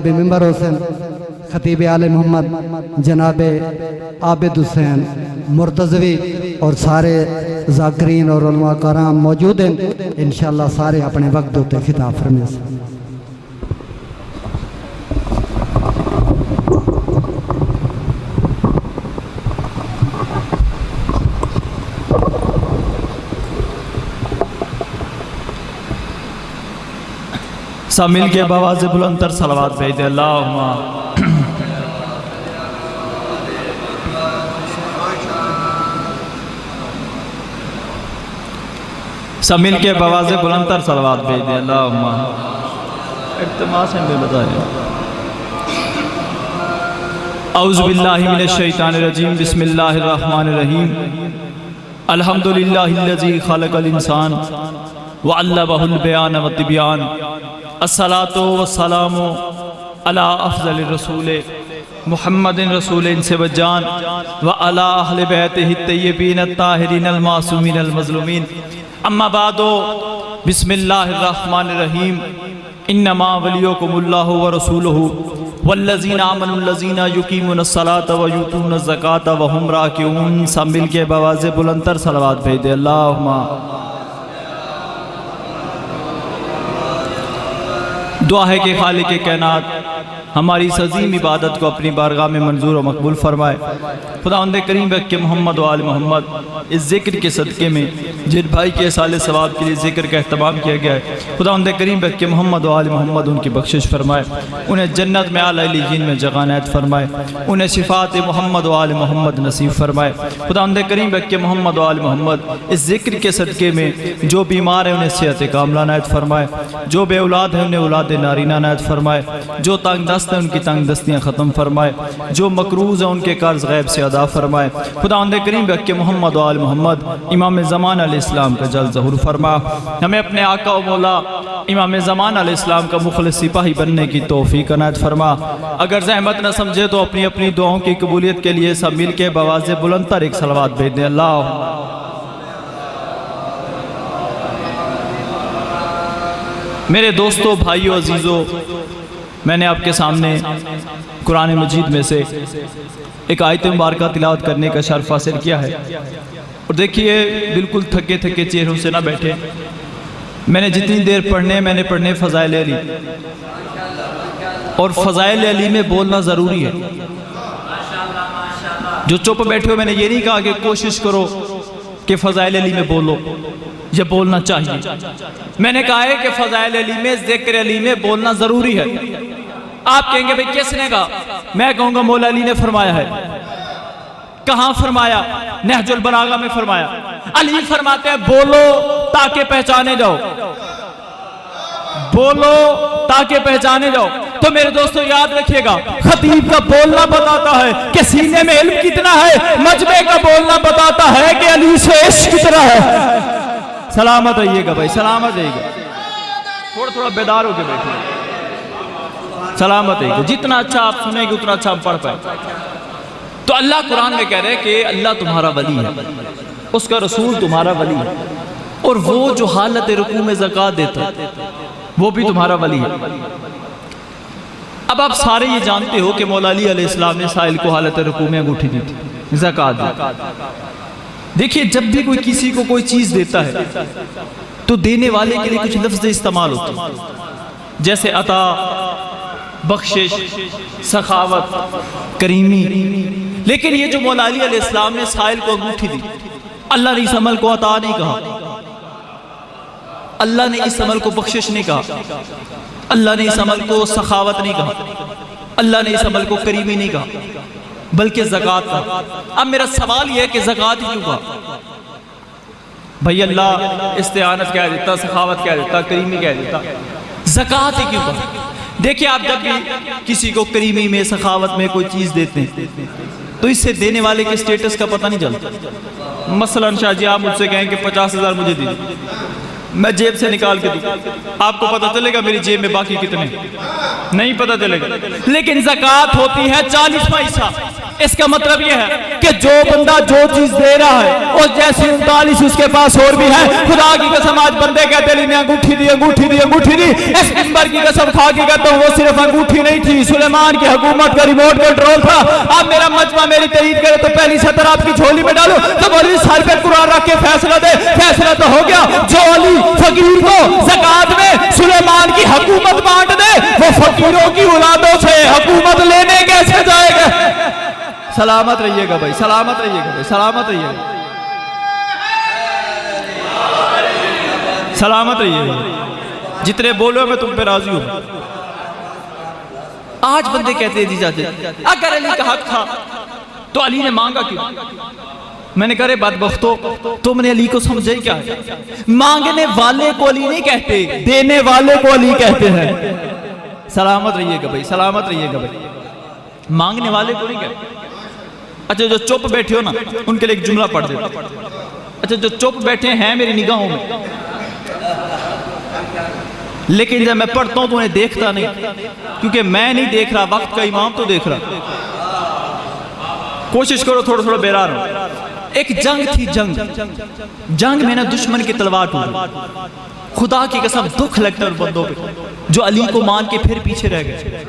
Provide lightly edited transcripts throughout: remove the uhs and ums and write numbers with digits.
नायब मेंबर हुसैन खतीब आले मोहम्मद जनाब आबिद हुसैन मुर्तज़वी और सारे ज़ाकिरीन और उलमा कराम मौजूद हैं। इंशाअल्लाह सारे अपने वक्त होते खिताब फरमे। सब मिल के आवाज़ बुलंद तर सलावत भेज दे। अल्लाहुम्मा सब मिल के आवाज़ बुलंद तर सलावत भेज दे। अल्लाहुम्मा इल्तिमास है मैं बताया। औज़ु बिल्लाहि मिनश शैतानिर रजीम बिस्मिल्लाहिर रहमानिर रहीम। अल्हम्दुलिल्लाहिल्लज़ी खलक़ल इंसान व अल्लमहुल बयान व तिब्यान। अस्सलातु वस्सलामु अला अफ़ज़लिर रसूल मुहम्मदिन रसूल इंसे व जान व अला अहले बैतिहि तय्यबीन अत्ताहिरीन अल मासूमीन अल मज़लूमीन। अम्मा बादो बिस्मिल्लाहिर रहमानिर रहीम। इन्नमा वलियुकुमुल्लाहु व रसूलुहु वल्लज़ीना आमनुल्लज़ीना युकीमुनस सलात व यूतूनज़ ज़कात व हुम राकिऊन। सब मिल के आवाज़ बुलंद तर सलावत भेज दे। अल्लाहुम्मा दुआ है कि खालिक कायनात हमारी इस अज़ीम इबादत को अपनी बारगाह में मंजूर और मकबूल फरमाए। खुदावंद करीम के मोहम्मद व आले मोहम्मद इस ज़िक्र के सदक़े में जिन भाई के साले सवाब के लिए ज़िक्र का अहतमाम किया गया है, खुदावंद करीम के मोहम्मद व आले मोहम्मद उनकी बख्शिश फरमाए, उन्हें जन्नत में आला इल्लीयीन में जगह इनायत फरमाए, उन्हें शिफ़ात मोहम्मद व आले मोहम्मद नसीब फरमाए। खुदावंद करीम के मोहम्मद व आले मोहम्मद इस ज़िक्र के सदक़े में जो बीमार है उन्हें सेहत कामिला इनायत फरमाए, जो बे औलाद है उन्हें औलाद नारीना इनायत फरमाए, जो तंग दस्त है उनकी तंग दस्तियाँ ख़त्म फरमाए, जो मकरूज़ है उनके कर्ज़ गैब से अदा फरमाए। खुदावंद करीम के मोहम्मद व आले मोहम्मद इमाम ज़मान अलैहिस्सलाम का जल ज़हूर फरमा। हमें अपने आका व मौला इमाम ज़मान अलैहिस्सलाम का मुखलिस सिपाही बनने की तौफ़ीक़ इनायत फरमा। अगर ज़हमत न समझे तो अपनी अपनी दुआओं की कबूलियत के लिए सब मिल के बवाज़ बुलंद तर एक सलावत भेज दें। अल्लाह मेरे दोस्तों, भाइयों, अजीज़ों, मैंने आपके सामने कुरान मजीद में से एक आयत मुबारक तिलावत करने का शर्फ हासिल किया है। और देखिए, बिल्कुल थके थके चेहरों से ना बैठे। मैंने जितनी देर मैंने पढ़ने फ़ज़ाइल अली, और फ़ज़ाइल अली में बोलना ज़रूरी है। जो चुप बैठे हो, मैंने ये नहीं कहा कि कोशिश करो कि फ़ज़ाइल अली में बोलो, ये बोलना चाहिए। मैंने कहा है कि फ़ज़ाइल अली में, ज़िक्र अली में बोलना ज़रूरी है। आप कहेंगे भाई किसने कहा? मैं कहूँगा मौला अली ने फरमाया है। कहाँ फरमाया? नहजुल बलागा में फरमाया। अली फरमाते हैं बोलो ताकि पहचाने जाओ, बोलो ताकि पहचाने जाओ। तो मेरे दोस्तों याद रखिएगा, खतीब का बोलना बताता है कि सीने में इल्म कितना है, मजमे का बोलना बताता है कि अली से इश्क कितना है। सलामत रहिएगा भाई, सलामत रहिएगा। थोड़ा बेदार होकर बैठिए, सलामत रहिएगा। जितना अच्छा आप सुनेंगे उतना अच्छा आप पढ़ पाए। तो अल्लाह कुरान में कह रहे हैं कि अल्लाह तुम्हारा वली है, उसका रसूल तुम्हारा वली है, और वो जो हालत रुकू में ज़कात देता है वो भी तुम्हारा वली है। अब आप सारे ये जानते हो कि मौला अली अलैहिस्सलाम ने साहिल को हालत रुकू में अंगूठी दी थी, ज़कात दी। देखिए, जब भी कोई किसी को कोई चीज़ देता है तो देने वाले के लिए कुछ लफ्ज़ इस्तेमाल होते हैं, जैसे अता, बख्शिश, सखावत, करीमी। लेकिन ये जो मौला अली अलैहिस्सलाम ने साहिल को अंगूठी दी, अल्लाह ने इस अमल को अता नहीं कहा, अल्लाह ने इस अमल को बख्शिश नहीं कहा, अल्लाह ने इस अमल को सखावत नहीं कहा, अल्लाह ने इस अमल को करीमी नहीं कहा, बल्कि ज़कात का। अब मेरा सवाल यह है कि ज़कात क्यों कहा? भाई अल्लाह इस्तिआनत कह देता, सखावत कह देता, करीमी कह देता, ज़कात ही क्यों कहा? देखिए, आप जब भी किसी को करीमी में, सखावत में कोई चीज़ देते हैं तो इससे देने वाले के स्टेटस का पता नहीं चलता। मसलन शाह जी आप मुझसे कहें कि 50,000 मुझे दीजिए, मैं जेब से निकाल के दूँ, आपको पता चलेगा मेरी जेब में बाकी कितने? नहीं पता चलेगा। लेकिन ज़कात होती है 40वां हिस्सा, इसका मतलब यह है कि जो बंदा जो चीज दे रहा है और जैसी 39 उसके पास और भी है। खुदा की कसम आज बंदे कहते हैं अंगूठी दी अंगूठी दी अंगूठी दी। इस मिंबर की कसम खा के कहता हूँ वो सिर्फ अंगूठी नहीं थी, सुलेमान की हुकूमत का रिमोट कंट्रोल था। अब मेरा मजमा मेरी तईद करे तो पहली सतर आपकी झोली में डालो तो मौलवी सर पे कुरान रख के फैसला दे। फैसला तो हो गया, जो अली फकीर को ज़कात में सुलेमान की हुकूमत बांट दे वो फकीरों की औलादों से हुकूमत लेने कैसे जाएगा। सलामत रहिएगा भाई, सलामत रहिएगा भाई, सलामत रहिएगा, सलामत रहिएगा। जितने बोलो मैं तुम पे राजी हूं। आज बंदे कहते हैं जी जाते अगर अली का हक था तो अली ने मांगा क्यों? मैंने कहा बदबख्तो तुमने अली को समझे क्या है? मांगने वाले को अली नहीं कहते, देने वाले को अली कहते हैं। सलामत रहिएगा भाई, सलामत रहिएगा भाई, मांगने वाले को नहीं कहते। अच्छा जो चुप बैठे हो ना उनके लिए एक जुमला पढ़ दे। अच्छा जो चुप बैठे हैं मेरी निगाहों में, लेकिन जब मैं पढ़ता हूं तो उन्हें देखता नहीं, क्योंकि मैं नहीं देख रहा, वक्त का इमाम तो देख रहा। कोशिश करो थोड़ा थोड़ा बेरार हो। एक जंग थी, जंग में ना दुश्मन की तलवार टूटी। खुदा की कसम दुख लगता है उन बंदों पे जो अली को मान के फिर पीछे रह गए।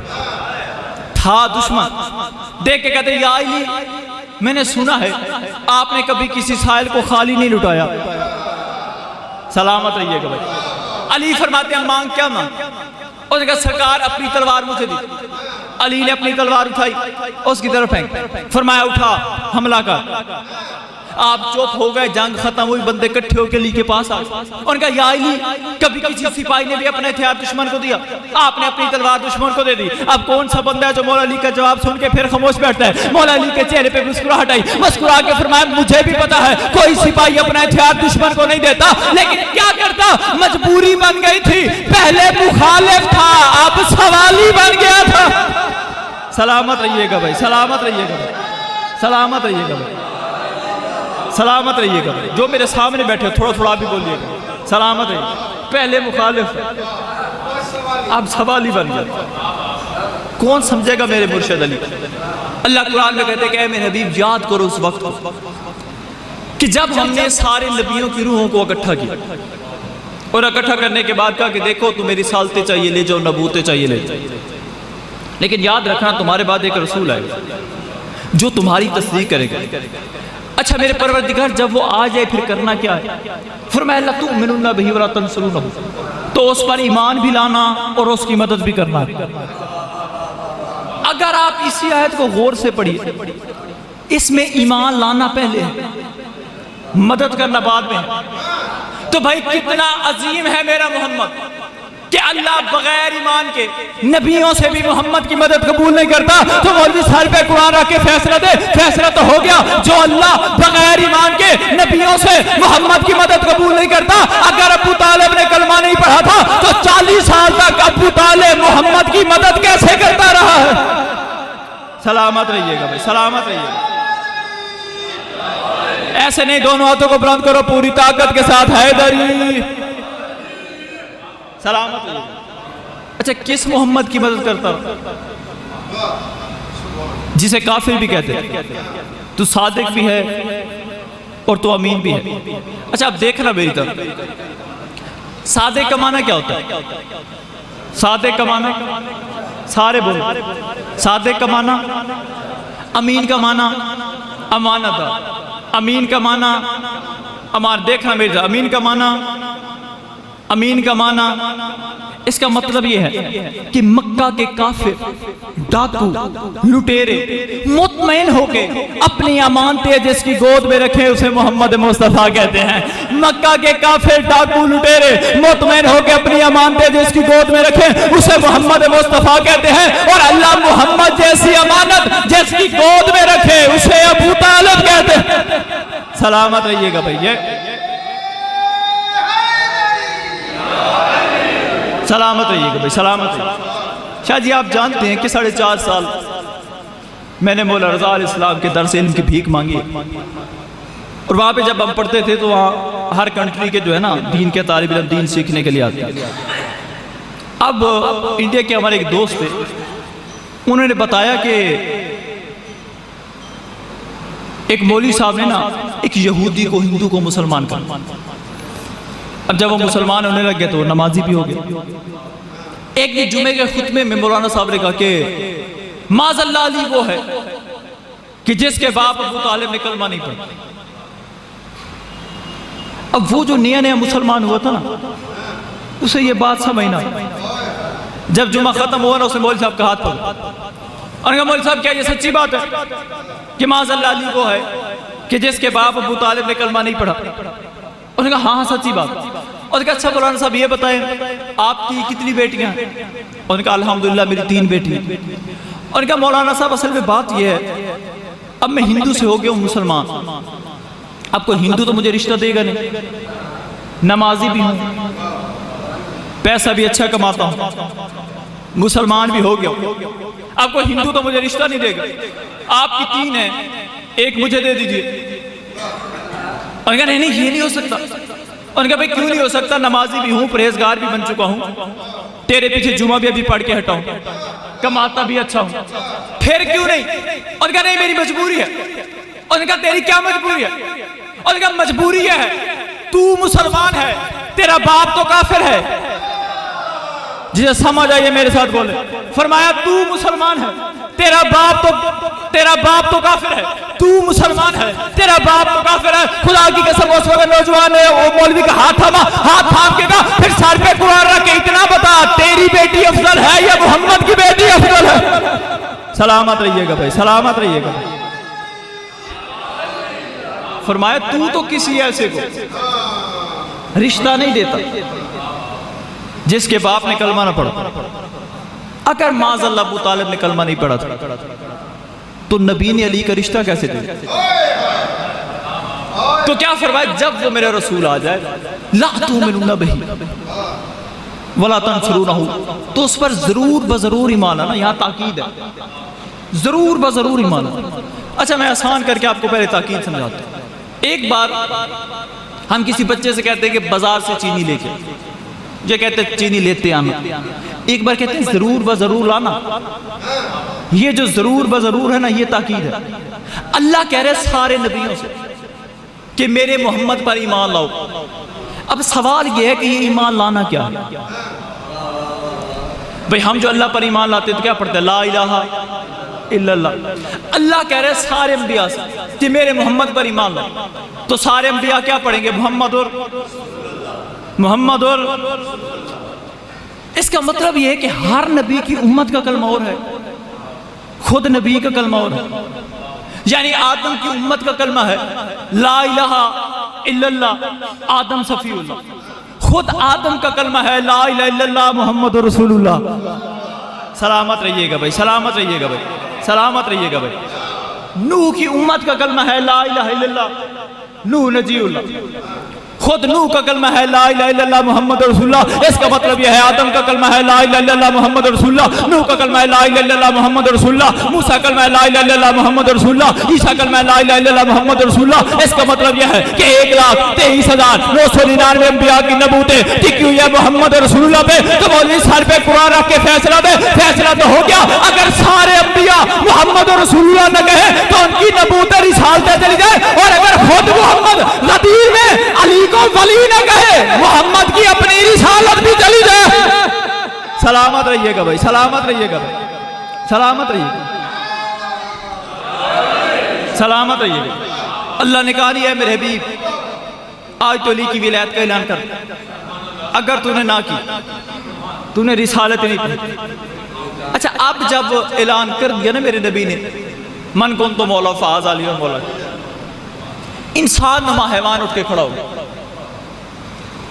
था दुश्मन, देख के कहते या अली मैंने सुना है आपने कभी किसी साहिल को खाली नहीं लुटाया। सलामत रहिएगा भाई। अली फरमाते हैं मांग क्या मांग? उसने कहा सरकार अपनी तलवार मुझे दी। अली ने अपनी तलवार उठाई, उसकी तरफ फेंक, फरमाया उठा हमला कर। आप चुप हो गए, जंग खत्म हुई, बंदे इकट्ठे होकर अली के पास आ गए। उनका या अली कभी किसी सिपाही ने भी अपना हथियार दुश्मन को दिया, आपने अपनी तलवार दुश्मन को दे दी। अब कौन सा बंदा है जो मौला अली का जवाब सुन के फिर खामोश बैठता है? मौला अली के चेहरे पे मुस्कुराहट आई, मुस्कुरा के फरमाया मुझे भी पता है कोई सिपाही अपना हथियार दुश्मन को नहीं देता, लेकिन क्या करता, मजबूरी बन गई थी। पहले मुखालिफ था, अब सवाली बन गया था। सलामत रहिएगा भाई, सलामत रहिएगा भाई, सलामत रहिएगा भाई, सलामत रहिएगा भाई। जो मेरे सामने बैठे थोड़ा थोड़ा भी बोलिएगा, सलामत रहिए। पहले मुखालिफ अब सवाली बन गया। कौन समझेगा मेरे मुर्शिद अली? अल्लाह कुरान में कहते हैं कि मेरे हबीब याद करो उस वक्त को कि जब हमने सारे नबियों की रूहों को इकट्ठा किया, और इकट्ठा करने के बाद कहा कि देखो तुम मेरी सालते चाहिए ले जाओ, नबूते चाहिए ले जाओ, लेकिन याद रखना तुम्हारे बाद एक रसूल आएगा जो तुम्हारी तस्दीक करेगा। अच्छा मेरे परवरदिगार जब वो आ जाए फिर करना क्या है? फरमाया ला तुमिनुना बिही वला तंसुरूनहु, तो उस पर ईमान भी लाना और उसकी मदद भी करना। अगर आप इसी आयत को गौर से पढ़िए, इसमें ईमान लाना पहले है, मदद करना बाद में है। तो भाई कितना अजीम है मेरा मोहम्मद कि अल्लाह बगैर ईमान के नबियों से भी मोहम्मद की मदद कबूल नहीं करता। तो मौलवी सर पे कुरान रख के फैसला दे। फैसला तो हो गया, जो अल्लाह बगैर ईमान के नबियों से मोहम्मद की मदद कबूल नहीं करता। अगर अबू तालिब ने कलमा नहीं पढ़ा था तो 40 साल तक अबू तालिब मोहम्मद की मदद कैसे करता रहा है? सलामत रहिएगा भाई, सलामत रहिएगा। ऐसे नहीं, दोनों हाथों को बुलंद करो पूरी ताकत के साथ, हैदरी। सलामत रहिएगा। अच्छा किस मोहम्मद की मदद करता हो? जिसे काफिर भी कहते हैं, तू सादिक भी है और तू अमीन भी है। अच्छा अब देखना मेरी तरफ, सादिक का माना क्या होता है? सादिक का माना सारे बोलो, सादिक का माना, अमीन का माना अमानत, अमीन का माना अमान। देखना मेरी तरफ, अमीन का माना, अमीन का माना इसका मतलब यह है कि मक्का के काफिर, डाकू, लुटेरे मुतमईन होके अपनी अमानतें जिसकी गोद में रखे उसे मोहम्मद मुस्तफ़ा कहते हैं। मक्का के काफिर, डाकू, लुटेरे मुतमईन होके अपनी अमानतें जिसकी गोद में रखे उसे मोहम्मद मुस्तफ़ा कहते हैं। और अल्लाह मोहम्मद जैसी अमानत जिसकी गोद में रखे उसे अबू तालिब कहते हैं। सलामत रहिएगा भैया, सलामत रहिएगा भाई, सलामत रहिएगा। शाह जी आप जानते हैं कि 4.5 साल मैंने मौला रज़ा इस्लाम के दरस इल्म की भीख मांगी, और वहाँ पे जब हम पढ़ते थे तो वहाँ हर कंट्री के जो है ना दीन के तालिब इल्म दीन सीखने के लिए आते हैं। अब इंडिया के हमारे एक दोस्त थे, उन्होंने बताया कि एक मौलवी साहब ने ना एक यहूदी को, हिंदू को मुसलमान कर। अब जब वो मुसलमान होने लग गए तो नमाजी भी हो गए। एक दिन जुमे के खुतबे में मौलाना साहब ने कहा कि माज़अल्लाह अली वो है कि जिसके बाप अबू तालिब ने कलमा नहीं पढ़ा। अब वो जो नया नया मुसलमान हुआ था ना, उसे ये बात समझ ना। जब जुमा खत्म हुआ ना, उसे मौलवी साहब का हाथ पकड़ा और मौलवी साहब क्या ये सच्ची बात है कि माज़अल्लाह अली वो है कि जिसके बाप अबू तालिब ने कलमा नहीं पढ़ा? उन्होंने कहा हाँ सच्ची बात। और कहा अच्छा मौलाना साहब ये बताएं आपकी कितनी बेटियां हैं? उन्होंने कहा अल्हम्दुलिल्लाह मेरी 3 बेटियां। उन्होंने कहा मौलाना साहब असल में बात ये है, अब मैं हिंदू से हो गया हूँ मुसलमान, अब कोई हिंदू तो मुझे रिश्ता देगा नहीं, नमाजी भी हूँ, पैसा भी अच्छा कमाता हूँ, मुसलमान भी हो गया हूँ, अब कोई हिंदू तो मुझे रिश्ता नहीं देगा। आपकी 3 है, एक मुझे दे दीजिए। उन्होंने कहा नहीं ये नहीं हो सकता। उन्होंने कहा भाई क्यों नहीं हो सकता, नमाजी भी हूँ, परहेजगार भी बन चुका हूँ, तेरे पीछे जुमा भी अभी पढ़ के हटाऊं, कमाता भी अच्छा हूँ, फिर क्यों नहीं? उन्होंने कहा नहीं मेरी मजबूरी है। उन्होंने कहा तेरी क्या मजबूरी है? उन्होंने कहा मजबूरी है तू मुसलमान है, तेरा बाप तो काफिर है। जिसे समझ आइए मेरे साथ बोले। फरमाया तू मुसलमान है, तेरा बाप तो काफिर है, तू मुसलमान है, तेरा बाप तो काफिर है। खुदा की कसम उस वक्त नौजवान ने वो मौलवी का हाथ थाम के कहा, फिर सर पे कुरान रख के इतना बता तेरी बेटी अफजल है या मोहम्मद की बेटी अफजल है? सलामत रहिएगा भाई, सलामत रहिएगा। फरमाया तू तो किसी ऐसे को रिश्ता नहीं देता जिसके बाप ने कलमा ना पढ़ा। अगर माज़अल्लाह अबू तालिब ने कलमा नहीं पढ़ा था तो नबी ने अली का रिश्ता कैसे दे? तो क्या फरमाया जब वो मेरा रसूल आ जाए ला तुमिनुना बिही वला तंसुरूनहु, तो उस पर जरूर बजरूर ईमान आना। यहाँ ताकीद है, जरूर बजरूर ईमान आना। अच्छा मैं आसान करके आपको पहले ताकीद समझाता हूँ। एक बार हम किसी बच्चे से कहते हैं कि बाजार से चीनी लेके, ये कहते हैं चीनी लेते आना। एक बार कहते हैं जरूर ब जरूर लाना। ये जो जरूर ब जरूर है ना, ये ताकीद है। अल्लाह कह रहे सारे नबियों से कि मेरे मोहम्मद पर ईमान लाओ। अब सवाल ये है कि ये ईमान लाना क्या है? भाई हम जो अल्लाह पर ईमान लाते तो क्या पढ़ते हैं? ला इलाहा इल्लल्लाह। अल्लाह कह रहे सारे अंबिया से कि मेरे मोहम्मद पर ईमान लाओ। तो सारे अंबिया क्या पढ़ेंगे? मोहम्मद और इसका मतलब यह है कि हर नबी की उम्मत का कलमा और है, खुद नबी का कलमा और है। यानी आदम की उम्मत का कलमा है ला इलाहा इल्लल्लाह आदम सफीउल्लाह। खुद आदम का कलमा है ला इलाहा इल्लल्लाह मुहम्मद रसूलुल्लाह। सलामत रहिएगा भाई, सलामत रहिएगा भाई, सलामत रहिएगा भाई। नूह की उम्मत का कलमा है ला इलाहा इल्लल्लाह नूह नजीउल्लाह। खुद नूह का कलमा है ला इलाहा इल्लल्लाह मुहम्मद रसूलुल्लाह। इसका मतलब यह है आदम का कलमा है ला इलाहा इल्लल्लाह मुहम्मद रसूलुल्लाह, नूह का कलमा है ला इलाहा इल्लल्लाह मुहम्मद रसूलुल्लाह, मूसा कलमा है ला इलाहा इल्लल्लाह मुहम्मद रसूलुल्लाह, ईसा कलमा है ला इलाहा इल्लल्लाह मुहम्मद रसूलुल्लाह। इसका मतलब यह है कि 1,23,999 अंबिया की नबूवतें टिकी हुई है मोहम्मद रसूलुल्लाह पे। तो मौलवी सर पे कुरान रख के फैसला दे, फैसला तो हो गया। अगर सारे अंबिया मोहम्मद रसूलुल्लाह न कहे तो उनकी नबूवतें रिसालतें चली जाए, और अगर खुद मोहम्मद गदीर में अली को वली न कहे, मोहम्मद की अपनी रिसालत भी चली जाए। सलामत रहिएगा भाई, सलामत रहिएगा भाई, सलामत रहिएगा, सलामत रहिएगा। अल्लाह ने कहा है मेरे हबीब आज तो अली की विलायत का ऐलान कर। अगर तूने ना की, तूने रिसालत नहीं की। अच्छा अब जब ऐलान कर दिया ना मेरे नबी ने, मन कौन तो मौला फाज अली और मौला, इंसान नमा हैवान उठ के खड़ा हो।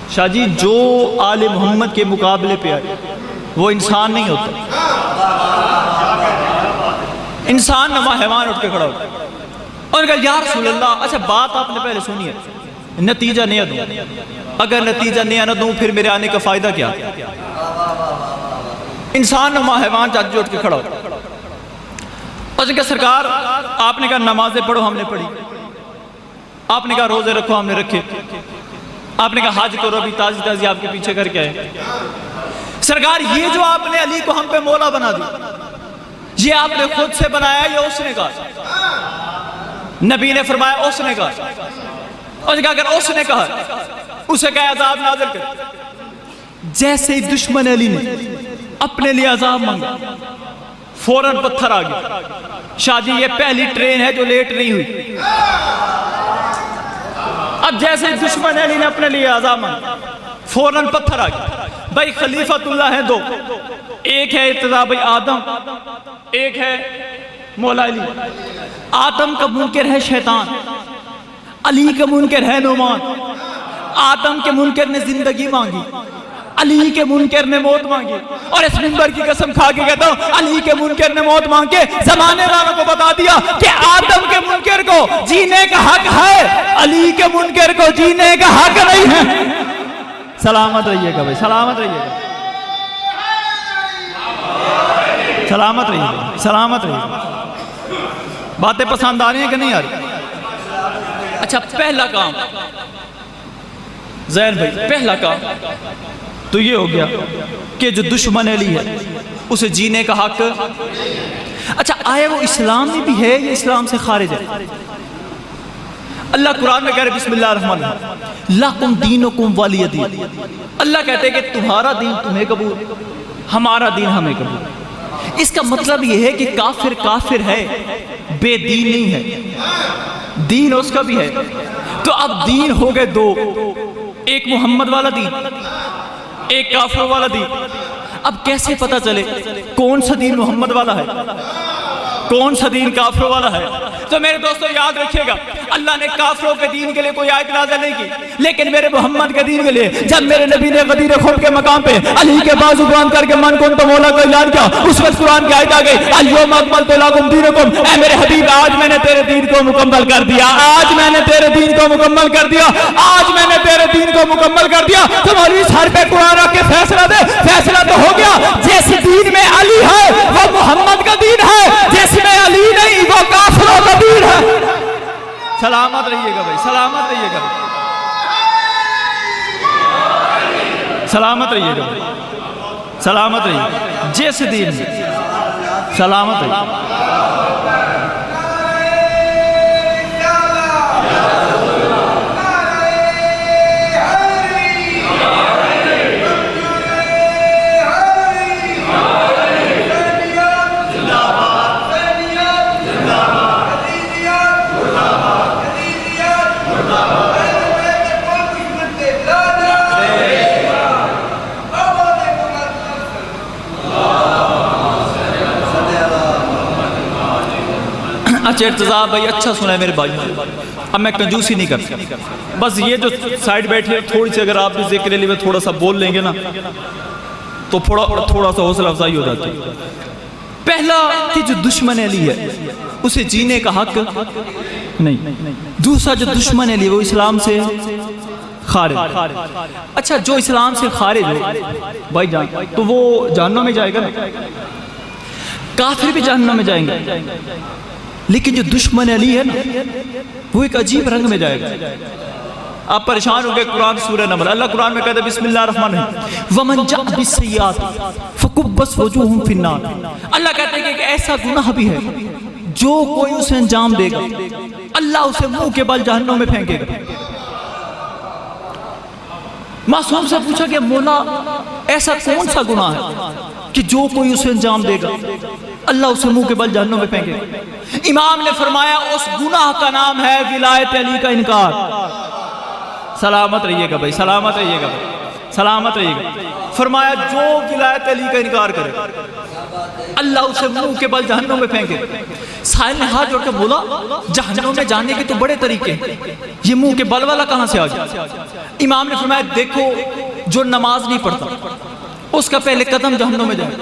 शाह जी जो आले मोहम्मद के मुकाबले पे आए वो इंसान नहीं होता, इंसान नमा हैवान उठ के खड़ा हो। और कहा या रसूल अल्लाह, अच्छा बात आपने पहले सुनी है, नतीजा नहीं दूं, अगर नतीजा नहीं ना दूं फिर मेरे आने का फायदा क्या? इंसान नमा हैवान चाची उठ के खड़ा हो। और कहा सरकार आपने कहा नमाजें पढ़ो, हमने पढ़ी। आपने कहा रोजे रखो, हमने रखे। आपने कहा हज करो, अभी ताजी ताजी आपके पीछे करके आए। सरकार ये जो आपने अली को हम पे मौला बना दी, ये आपने खुद से बनाया या उसने कहा? नबी ने फरमाया उसने कहा, उसने कहा अगर उसने कहा उसे क्या अजाब नाज़िल कर। जैसे ही दुश्मन अली ने अपने लिए अजाब मांगा फौरन पत्थर आ गया। शादी ये पहली ट्रेन है जो लेट नहीं हुई। अब जैसे ही दुश्मन अली ने अपने लिए अजाब मांगा फौरन पत्थर आ गया। भाई खलीफतुल्लाह है दो, एक है इर्तिज़ा भाई आदम, एक है मौला अली। आदम का मुनकर है शैतान, अली का मुनकर है नुमान। आदम के मुनकर ने जिंदगी मांगी, अली के मुनकर ने मौत मांगी। और इस मिंबर की कसम खा के कहता हूं अली के मुनकर ने मौत मांग के जमाने वालों को बता दिया कि आदम के मुनकर को जीने का हक है, अली के मुनकर को जीने का हक नहीं है। सलामत रहिएगा भाई, सलामत रहिएगा, सलामत रहिएगा, सलामत रहिएगा। बातें पसंद आ रही हैं कि नहीं आ रही? अच्छा, पहला काम जैन भाई, पहला काम तो ये हो गया कि जो दुश्मन अली है उसे जीने का हक। अच्छा, आया वो इस्लाम में भी है या इस्लाम से खारिज है? अल्लाह कुरान में कह रहे बिस्मिल्लाहिर्रहमानिर्रहीम लकुम दीनुकुम वलिय दीन। अल्लाह कहते हैं कि तुम्हारा दीन तुम्हें कबूल, हमारा दीन हमें कबूल। इसका मतलब यह है कि काफिर काफिर है, बेदीन नहीं है, दीन उसका भी है। तो अब दीन हो गए दो, एक मोहम्मद वाला दीन, एक काफिर वाला दीन। अब कैसे पता चले कौन सा दीन मोहम्मद वाला है, कौन सा दीन काफिर वाला है? तो मेरे दोस्तों याद रखिएगा, अल्लाह ने काफिरों के दीन के लिए कोई आयत नाज़िल नहीं की, लेकिन मेरे मोहम्मद के दीन के लिए जब मेरे नबी ने गदीर खुद के मकाम पे अली के बाजू बांध करके मन कुन तो मौला को ऐलान किया, उस वक्त कुरान की आयत आ गई अल-यौमा अकमलतु लकुम दीनकुम। ऐ मेरे हबीब, आज मैंने तेरे दीन को मुकम्मल कर दिया, आज मैंने तेरे दीन को मुकम्मल कर दिया, आज मैंने तेरे दीन को मुकम्मल कर दिया। तो मौलवी सर पे कुरान रख के फैसला दे, फैसला तो हो गया। जिस दीन में अली है वो मोहम्मद का दीन है, जिसमें अली नहीं वो काफिरों का दीन है। सलामत रहिएगा भाई, सलामत रहिएगा, सलामत रहिएगा, सलामत रहिएगा। जिस दीन में सलामत रहिएगा। अच्छा इर्तिज़ा भाई, अच्छा सुना है मेरे भाई। अब मैं कंजूसी नहीं करता, बस ये जो साइड बैठे थोड़ी सी अगर आप भी जिक्र लिए थोड़ा सा बोल लेंगे ना तो थोड़ा सा हौसला अफजाई हो जाती है। पहला कि जो दुश्मन अली है उसे जीने का हक नहीं। दूसरा जो दुश्मन अली वो इस्लाम से खारिज। अच्छा, जो इस्लाम से खारिज हो भाई जान तो वो जहन्नम में जाएगा ना, काफिर भी जहन्नम में जाएंगे, लेकिन जो दुश्मन अली है ना वो एक अजीब रंग में जाएगा। आप परेशान हो गए, कुरान सूरह नमल, अल्लाह कुरान में कहता है बिस्मिल्लाहिर्रहमानिर्रहीम वमन जा बिस्सय्यात फकुब्बस वजूहुहुम फिन्नार। अल्लाह कहते हैं कि एक ऐसा गुनाह भी है जो कोई उसे अंजाम देगा अल्लाह उसे मुंह के बल जहन्नम में फेंकेगा। मासूम से पूछा कि मौला ऐसा कौन सा गुनाह है कि जो कोई उसे अंजाम देगा अल्लाह उसे मुंह के बल जहन्नम में फेंकेगा? इमाम ने फरमाया उस गुनाह का नाम है विलायत अली का इनकार। सलामत रहिएगा भाई, सलामत रहिएगा भाई, सलामत रहिएगा। फरमाया जो विलायत अली का इनकार करे अल्लाह उसे मुंह के बल जहन्नम में फेंके। साहिल ने हाथ जोड़कर बोला जहन्नम में जाने के तो बड़े तरीके हैं, ये मुंह के बल वाला कहां से आ गया? इमाम ने फरमाया देखो जो नमाज नहीं पढ़ता उसका पहले कदम जहन्नम में जाए,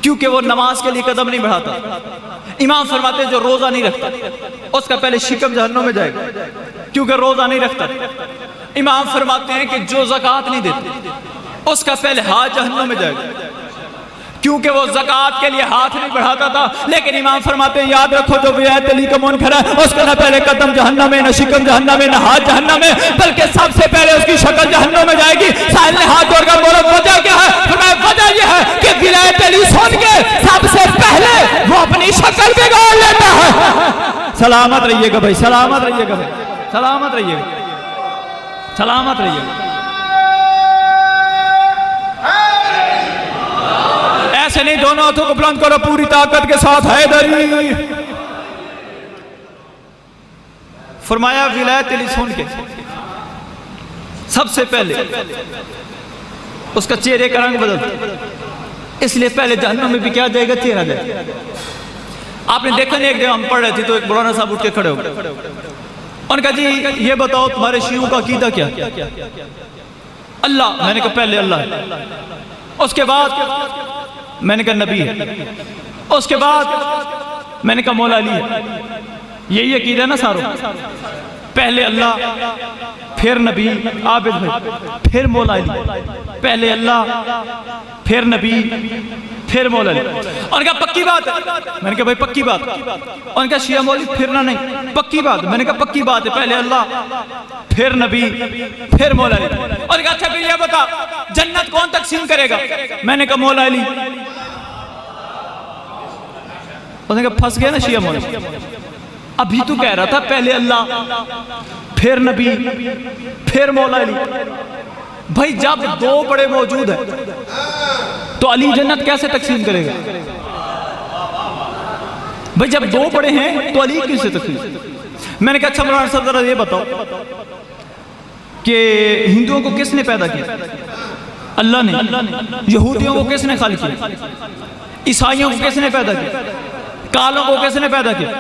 क्योंकि वो नमाज के लिए कदम नहीं बढ़ाता। इमाम फरमाते जो रोजा नहीं रखता उसका पहले शिकम जहन्नम में जाएगा, क्योंकि रोजा नहीं रखता। इमाम फरमाते हैं कि जो ज़कात नहीं देते उसका पहले हाथ जहन्नम में जाएगा, क्योंकि वो ज़कात के लिए हाथ नहीं बढ़ाता था। लेकिन इमाम फरमाते हैं याद रखो जो विलायत अली का मुनकर है उसका न पहले कदम जहन्नम में, न शिकम जहन्नम में, न हाथ जहन्नम में, बल्कि सबसे पहले उसकी शक्ल जहन्नम में जाएगी। साहिल ने हाथ जोड़कर बोला वजह क्या है? फरमाया वजह यह है कि विलायत अली सुन के सबसे पहले वो अपनी शक्ल बिगाड़ लेता है। सलामत रहिएगा भाई, सलामत रहिएगा भाई, सलामत रहिएगा, सलामत रहिएगा। ऐसे नहीं, दोनों हाथों को बुलंद करो पूरी ताकत के साथ। हैदरी फरमाया विलायत अली सुन के सबसे पहले उसका चेहरे का रंग बदल, इसलिए पहले जहन्नम में भी क्या जाएगा, चेहरा जाएगा। आपने देखा नहीं, एक दिन हम पढ़ रहे थे तो एक मौलाना साहब उठ के खड़े हो गए, उन्होंने कहा जी ये बताओ तुम्हारे शियों का अकीदा क्या? अल्लाह। मैंने कहा पहले अल्लाह है, उसके बाद मैंने कहा नबी है, उसके बाद मैंने कहा मौला अली है। यही अकीदा ना सारों, पहले अल्लाह फिर नबी, आबिद भाई फिर मौला अली, पहले अल्लाह फिर नबी फिर मौला अली। उन्होंने कहा पक्की बात है? मैंने कहा भाई पक्की बात। उन्होंने कहा शिया मौली फिरना नहीं, पक्की बात। मैंने कहा पक्की बात है, पहले अल्लाह फिर नबी फिर मौला अली। उन्होंने कहा अच्छा फिर ये बता जन्नत कौन तकसीम करेगा? मैंने कहा मौला अली। उन्होंने कहा फंस गया ना शिया मौली, अभी तू कह रहा था पहले अल्लाह फिर नबी फिर मौला अली। भाई जब दो बड़े मौजूद हैं तो अली जन्नत कैसे तकसीम करेगा? भाई जब दो बड़े हैं तो अली किससे तकसीम? मैंने कहा अच्छा मौलाना साहब जरा ये बताओ कि हिंदुओं को किसने पैदा किया? अल्लाह ने। यहूदियों को किसने खाली किया? ईसाइयों को किसने पैदा किया? कालों को किसने पैदा किया?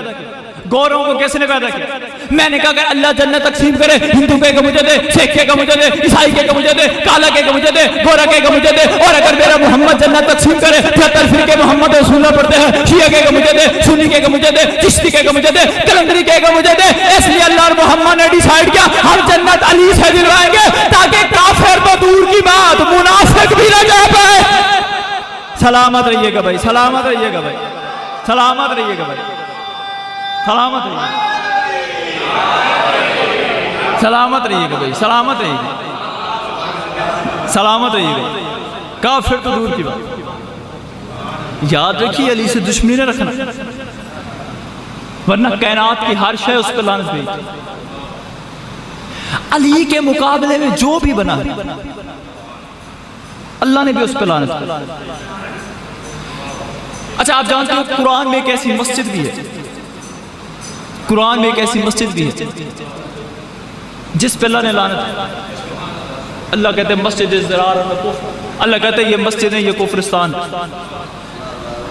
गौरों को किसने पैदा किया? मैंने कहा अगर अल्लाह जन्नत तकसीम करे, हिंदू के का मुझे दे, सिख के का मुझे दे, ईसाई के का मुझे दे, काला के का मुझे दे, गोरा के का मुझे दे, और अगर मेरा मोहम्मद जन्नत तकसीम करे 73 फिरके मोहम्मद रसूलुल्लाह पढ़ते हैं, शिया के का मुझे दे, सुन्नी के का मुझे दे, चिश्ती के का मुझे दे, कलंदरी के का मुझे दे। इसलिए अल्लाह और मोहम्मद ने डिसाइड किया हम जन्नत अली से दिलवाएंगे ताकि काफिर तो दूर की बात मुनाफिक भी न जा पाए। सलामत रहिएगा भाई, सलामत रहिएगा भाई, सलामत रहिएगा भाई, सलामत रहिएगा, सलामत रहिएगा भाई, सलामत रहिएगा, सलामत रहिएगा। काफिर तो दूर की बात। याद रखिए अली से दुश्मनी न रखना, वरना कायनात की हर शय उस पर लानत भेजती। अली के मुकाबले में जो भी बना अल्लाह ने भी उस पर लानत की। अच्छा आप जानते हो कुरान में एक ऐसी मस्जिद भी है, कुरान में एक ऐसी मस्जिद भी है जिस पे अल्लाह ने लानत। अल्लाह कहते हैं मस्जिद ज़रार, अल्लाह कहते हैं ये मस्जिद है, ये कुफ्रिस्तान।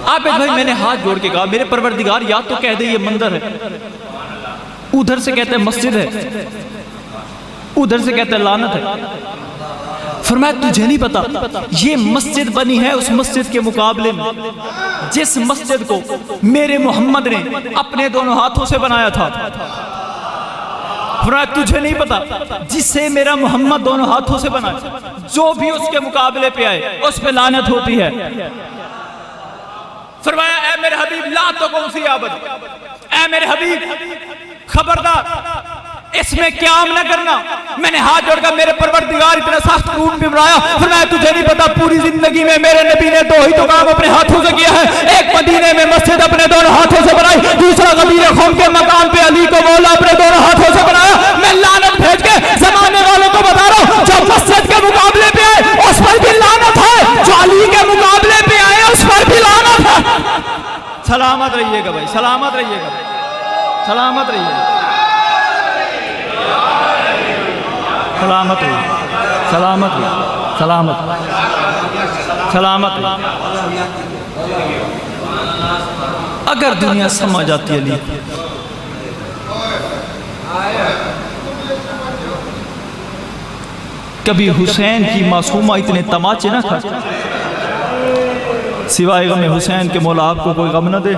आप भाई मैंने हाथ जोड़ के कहा मेरे परवरदिगार या तो कह दे ये मंदिर है, उधर से कहते हैं मस्जिद है, उधर से कहते हैं लानत है। फरमाया तुझे नहीं पता ये मस्जिद बनी है उस मस्जिद के मुकाबले में जिस मस्जिद को मेरे मोहम्मद ने अपने दोनों हाथों से बनाया था। फरमाया तुझे नहीं पता जिससे मेरा मोहम्मद दोनों हाथों से बनाया, जो भी उसके मुकाबले पे आए उस पे लानत होती है। फरमाया ऐ मेरे हबीब ला तो कौन सी आबद, ऐ मेरे हबीब खबरदार इसमें क्याम न करना। मैंने हाथ जोड़कर मेरे परवरदिगार इतना सख्त कानून भी बनाया। फरमाया तुझे नहीं पता पूरी जिंदगी में मेरे नबी ने दो ही तो काम अपने हाथों से किया है, एक मदीने में मस्जिद अपने दोनों हाथों से बनाई, दूसरा गदीर कौम के मकाम पे अली को मौला अपने दोनों हाथों से बनाया। मैं लानत भेज के जमाने वालों को बता रहा हूँ जो मस्जिद के मुकाबले पे आए उस पर भी लानत है, जो अली के मुकाबले पे आए उस पर भी लानत है। सलामत रहिएगा भाई, सलामत रहिएगा, सलामत रहिएगा, सलामत रहिए, सलामत रहिए, सलामत सलामत रहिए। अगर दुनिया समझ आती है कभी हुसैन की मासूमा इतने तमाचे ना खा, सिवाय गम हुसैन के मौला आपको कोई गम न दे।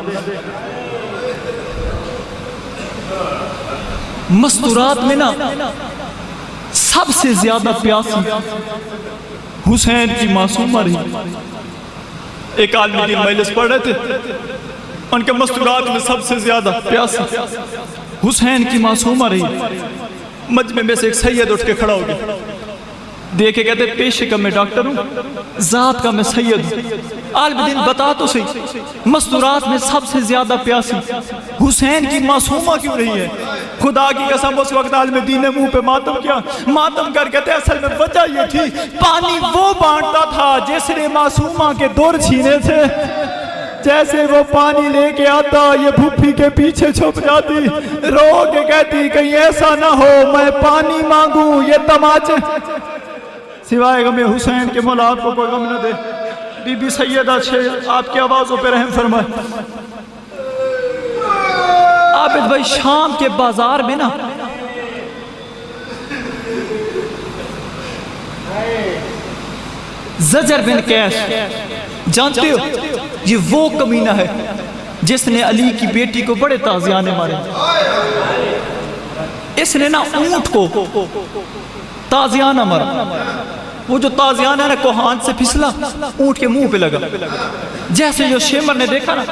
मस्तूरात में ना सबसे ज्यादा प्यासी हुसैन की मासूमा रही। एक आदमी दिन मजलिस पढ़ रहे थे, उनके मस्तूरात में सबसे ज्यादा प्यासी हुसैन की मासूमा रही। मजमे में से एक सैयद उठ के खड़ा हो गया, देखे कहते पेशे का मैं डॉक्टर हूँ, जात का मैं सैयद हूँ। आलिम दिन बता तो सही, मस्तूरात में सबसे ज्यादा प्यासी हुसैन की मासूमा क्यों रही है? खुदा की कसम उस वक्त आलिम दीन ने मुंह पे मातम किया, मातम कर कहते असल में वजह ये थी, पानी वो बांटता था जिसने मासूमा के दौर छीने थे। जैसे वो पानी लेके आता ये भूफी के पीछे छुप जाती, रो के कहती कहीं ऐसा ना हो मैं पानी मांगू ये तमाचे, सिवाय गमे हुसैन के मौला आपको कोई गम न दे। बीबी सैयदा शेख आपकी आवाजों पे रहम फरमाए। आबिद भाई शाम के बाजार में ना ज़जर बिन कैश जानते हो, ये वो कमीना है जिसने अली की बेटी को बड़े ताजियाने मारे। इसने ना ऊंट को ताजियाना मारा, वो जो ताजियाना ना कोहान से फिसला ऊंट के मुंह पे लगा। जैसे जो शेमर ने देखा ना,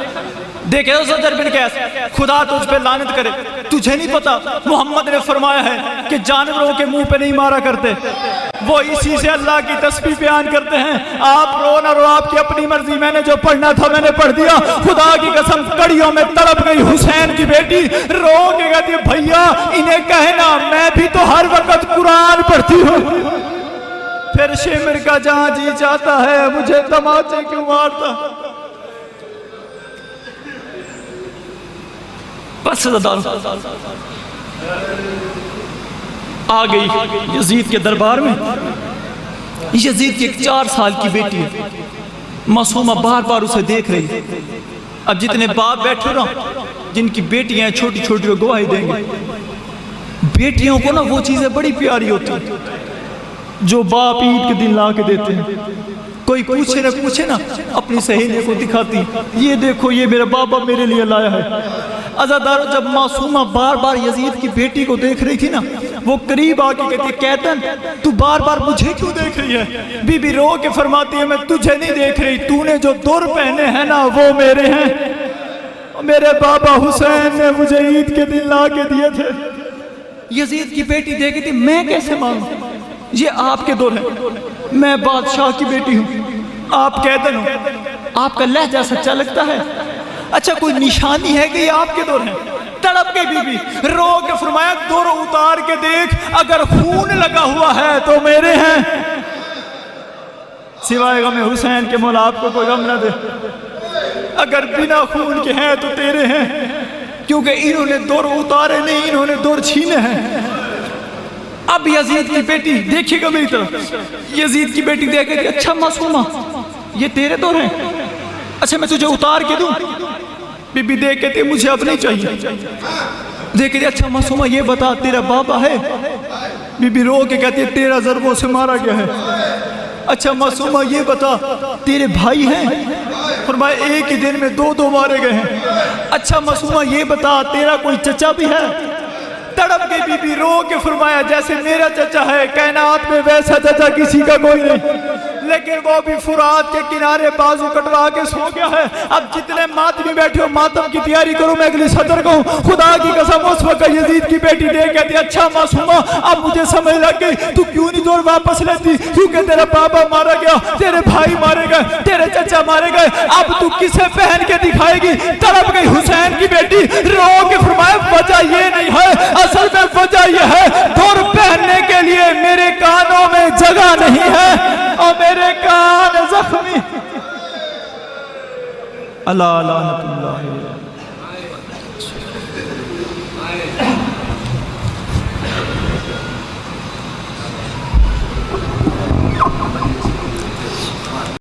देखे ज़जर बिन कैस, खुदा तुझ पे लानत करे, तुझे नहीं पता मोहम्मद ने फरमाया है कि जानवरों के मुंह पे नहीं मारा करते, वो इसी से अल्लाह की तस्बीह बयान करते हैं। आप रो ना रो, आपकी अपनी मर्जी, मैंने जो पढ़ना था मैंने पढ़ दिया। खुदा की कसम कड़ियों में तड़प गई हुसैन की बेटी, रो के कहती है भैया इन्हें कहना मैं भी तो हर वक्त कुरान पढ़ती हूँ। फिर शेमर का जहां जी चाहता है मुझे तमाचे क्यों मारता। बस आ गई यजीद के दरबार में। यजीद की एक 4 साल की बेटी है, मासूमा बार बार उसे देख रही है। अब जितने बाप बैठे ना जिनकी बेटियां हैं छोटी छोटी वो गवाही देंगे, बेटियों को ना वो चीजें बड़ी प्यारी होती हैं जो बाप ईद के दिन ला के देते हैं। कोई पूछे ना अपनी सहेली को दिखाती, ये देखो ये मेरा बाबा मेरे लिए लाया है। अज़ादारो जब मासूमा बार बार यजीद की बेटी को देख रही थी ना, वो करीब आके कहती कैतन तू बार बार मुझे क्यों देख रही है? बीबी रो के फरमाती है मैं तुझे नहीं देख रही, तूने जो दुर पहने हैं ना वो मेरे हैं, मेरे बाबा हुसैन ने मुझे ईद के दिन ला के दिए थे। यजीद की बेटी देखी थी मैं कैसे मांगू, ये आपके दौर है, मैं बादशाह की बेटी हूँ, आप कैदन हो, आपका लहजा सच्चा लगता है। अच्छा कोई निशानी है कि ये आपके दौर है? तड़प के बीबी रो के फरमाया दौर उतार के देख, अगर खून लगा हुआ है तो मेरे हैं, सिवाय गम हुसैन के मौला आपको कोई गम ना दे। अगर बिना खून के हैं तो तेरे हैं, क्योंकि इन्होंने दौर उतारे नहीं, इन्होंने दौर छीने हैं। अब यजीद की बेटी देखिएगा मेरी तरफ, यजीद की बेटी देखेगी अच्छा मासूमा ये तेरे दौर हैं, अच्छा मैं तुझे उतार के दूं? बीबी देख कहती मुझे अब नहीं चाहिए। देख कहती अच्छा मासूमा ये बता तेरा बाबा है? बीबी रो के कहती है 13 ज़रबों से मारा गया है। अच्छा मासूमा ये बता तेरे भाई हैं? फरमाया एक ही दिन में 2 मारे गए हैं। अच्छा मासूमा ये बता तेरा कोई चचा भी है? तड़प के बीबी रो के फरमाया जैसे मेरा चचा है कायनात में वैसा चचा किसी का कोई नहीं, लेकिन वो भी फुरात के किनारे बाजू कटवा के सो गया है। अब जितने मातमी बैठे हो मातम की तैयारी करो, मैं अगली सदर को खुदा की कसम उस वक्त यजीद की बेटी देख कहती अच्छा मासूमा अब मुझे समझ लग गई तू क्यों नहीं दौड़ वापस लेती, क्योंकि तेरा बाबा मारा गया, तेरे भाई मारे गए, तेरे चचा मारे गए, अब तू किसे पहन के दिखाएगी? तड़प गई हुसैन की बेटी रो के फरमाया वजह ये नहीं है, असल में वजह यह है दौड़ पहनने के लिए मेरे कानों में जगह नहीं है और मेरे कान जख्मी। अल्लाह लानतुल्लाह।